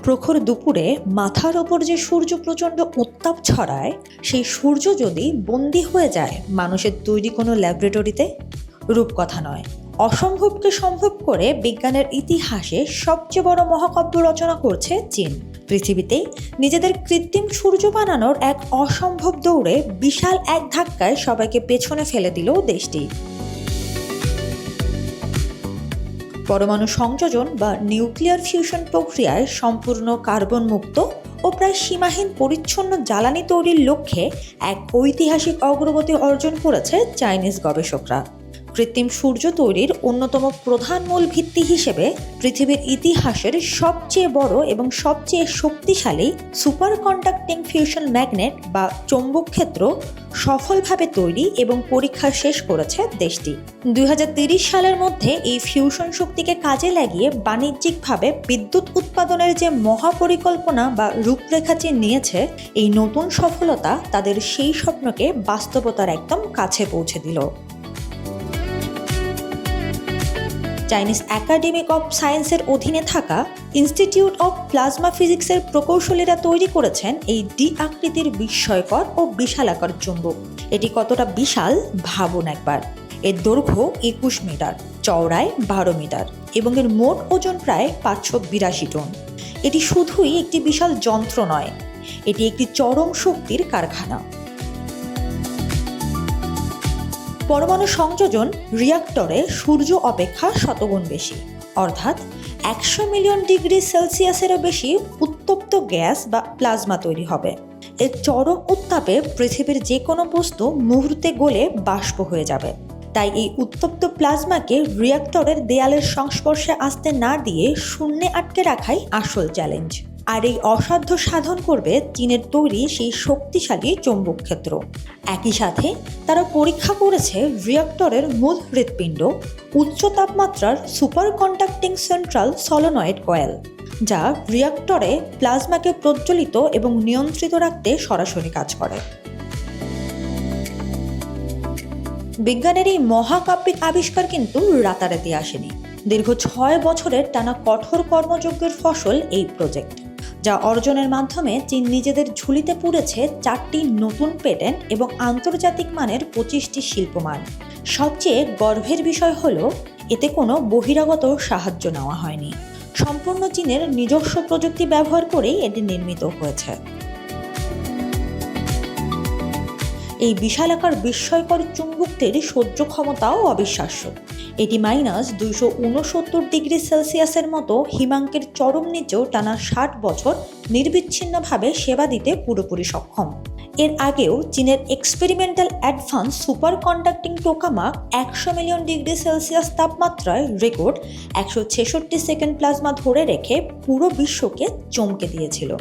প্রখর দুপুরে মাথার ওপর যে সূর্য প্রচণ্ড উত্তাপ ছড়ায়, সেই সূর্য যদি বন্দী হয়ে যায় মানুষের তৈরি কোনো ল্যাবরেটরিতে, রূপকথা নয়, অসম্ভবকে সম্ভব করে বিজ্ঞানের ইতিহাসে সবচেয়ে বড় মহাকাব্য রচনা করছে চীন। পৃথিবীতে নিজেদের কৃত্রিম সূর্য বানানোর এক অসম্ভব দৌড়ে বিশাল এক ধাক্কায় সবাইকে পেছনে ফেলে দিল দেশটি। পরমাণু সংযোজন বা নিউক্লিয়ার ফিউশন প্রক্রিয়ায় সম্পূর্ণ কার্বন মুক্ত ও প্রায় সীমাহীন পরিচ্ছন্ন জ্বালানি তৈরির লক্ষ্যে এক ঐতিহাসিক অগ্রগতি অর্জন করেছে চাইনিজ গবেষকরা। কৃত্রিম সূর্য তৈরির অন্যতম প্রধান মূল ভিত্তি হিসেবে পৃথিবীর ইতিহাসের সবচেয়ে বড় এবং সবচেয়ে শক্তিশালী সুপার কন্ডাক্টিং ফিউশন ম্যাগনেট বা চৌম্বক ক্ষেত্র সফলভাবে তৈরি এবং পরীক্ষা শেষ করেছে দেশটি। 2030 সালের মধ্যে এই ফিউশন শক্তিকে কাজে লাগিয়ে বাণিজ্যিকভাবে বিদ্যুৎ উৎপাদনের যে মহাপরিকল্পনা বা রূপরেখা চীন নিয়েছে, এই নতুন সফলতা তাদের সেই স্বপ্নকে বাস্তবতার একদম কাছে পৌঁছে দিল। চাইনিজ একাডেমিক অফ সায়েন্সের অধীনে থাকা ইনস্টিটিউট অফ প্লাজমা ফিজিক্সের প্রকৌশলীরা তৈরি করেছেন এই ডি আকৃতির বিস্ময়কর ও বিশালাকার চুম্বক। এটি কতটা বিশাল ভাবুন একবার। এর দৈর্ঘ্য 21 মিটার, চওড়ায় 12 মিটার এবং এর মোট ওজন প্রায় 582 টন। এটি শুধুই একটি বিশাল যন্ত্র নয়, এটি একটি চরম শক্তির কারখানা। পরমাণু সংযোজন রিঅ্যাক্টরে সূর্য অপেক্ষা শতগুণ বেশি, অর্থাৎ 100 মিলিয়ন ডিগ্রি সেলসিয়াসেরও বেশি উত্তপ্ত গ্যাস বা প্লাজমা তৈরি হবে। এর চরম উত্তাপে পৃথিবীর যে কোনো বস্তু মুহূর্তে গলে বাষ্প হয়ে যাবে। তাই এই উত্তপ্ত প্লাজমাকে রিঅ্যাক্টরের দেয়ালের সংস্পর্শে আসতে না দিয়ে শূন্যে আটকে রাখাই আসল চ্যালেঞ্জ। আর এই অসাধ্য সাধন করবে চীনের তৈরি সেই শক্তিশালী চৌম্বক ক্ষেত্র। একই সাথে তারা পরীক্ষা করেছে রিঅ্যাক্টরের মূল হৃৎপিণ্ড, উচ্চ তাপমাত্রার সুপার কন্ডাক্টিং সেন্ট্রাল সলোনয়েড কয়েল, যা রিঅ্যাক্টরে প্লাজমাকে প্রজ্বলিত এবং নিয়ন্ত্রিত রাখতে সরাসরি কাজ করে। বিজ্ঞানের এই মহাকাব্যিক আবিষ্কার কিন্তু রাতারাতি আসেনি। দীর্ঘ 6 বছরের টানা কঠোর কর্মযজ্ঞের ফসল এই প্রজেক্ট, যা অর্জনের মাধ্যমে চীন নিজেদের ঝুলিতে পুরেছে 4টি নতুন পেটেন্ট এবং আন্তর্জাতিক মানের 25টি শিল্পমান। সবচেয়ে গর্বের বিষয় হলো, এতে কোনো বহিরাগত সাহায্য নেওয়া হয়নি। সম্পূর্ণ চীনের নিজস্ব প্রযুক্তি ব্যবহার করেই এটি নির্মিত হয়েছে। এই বিশালাকার বিস্ময়কর চুম্বকটির সহ্য ক্ষমতাও অবিশ্বাস্য। এটি -269 ডিগ্রি সেলসিয়াসের মতো হিমাঙ্কের চরম নিচেও টানা 60 বছর নির্বিচ্ছিন্নভাবে সেবা দিতে পুরোপুরি সক্ষম। এর আগেও চীনের experimental advance super conducting টোকামাক 100 million degree Celsius তাপমাত্রায় রেকর্ড 166 সেকেন্ড প্লাজমা ধরে রেখে পুরো বিশ্বকে চমকে দিয়েছিল।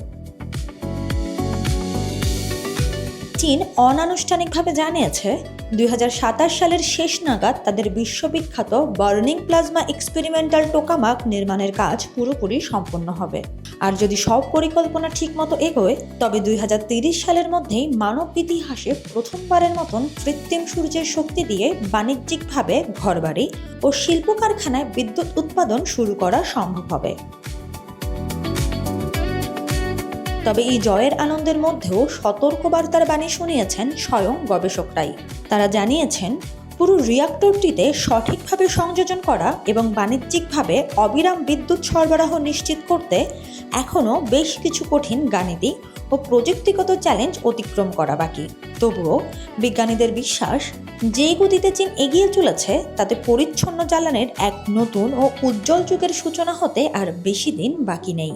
চীন অনানুষ্ঠানিকভাবে জানিয়েছে 2027 সালের শেষ নাগাদ তাদের বিশ্ববিখ্যাত বার্নিং প্লাজমা এক্সপেরিমেন্টাল টোকামাক নির্মাণের কাজ পুরোপুরি সম্পন্ন হবে। আর যদি সব পরিকল্পনা ঠিকমতো এগোয়, তবে 2030 সালের মধ্যেই মানব ইতিহাসে প্রথমবারের মতন কৃত্রিম সূর্যের শক্তি দিয়ে বাণিজ্যিকভাবে ঘরবাড়ি ও শিল্প কারখানায় বিদ্যুৎ উৎপাদন শুরু করা সম্ভব হবে। তবে এই জয়ের আনন্দের মধ্যেও সতর্কবার্তার বাণী শুনিয়েছেন স্বয়ং গবেষকরাই। তারা জানিয়েছেন, পুরো রিঅ্যাক্টরটিতে সঠিকভাবে সংযোজন করা এবং বাণিজ্যিকভাবে অবিরাম বিদ্যুৎ সরবরাহ নিশ্চিত করতে এখনও বেশ কিছু কঠিন গাণিতিক ও প্রযুক্তিগত চ্যালেঞ্জ অতিক্রম করা বাকি। তবুও বিজ্ঞানীদের বিশ্বাস, যে গতিতে চীন এগিয়ে চলেছে তাতে পরিচ্ছন্ন জ্বালানির এক নতুন ও উজ্জ্বল যুগের সূচনা হতে আর বেশি দিন বাকি নেই।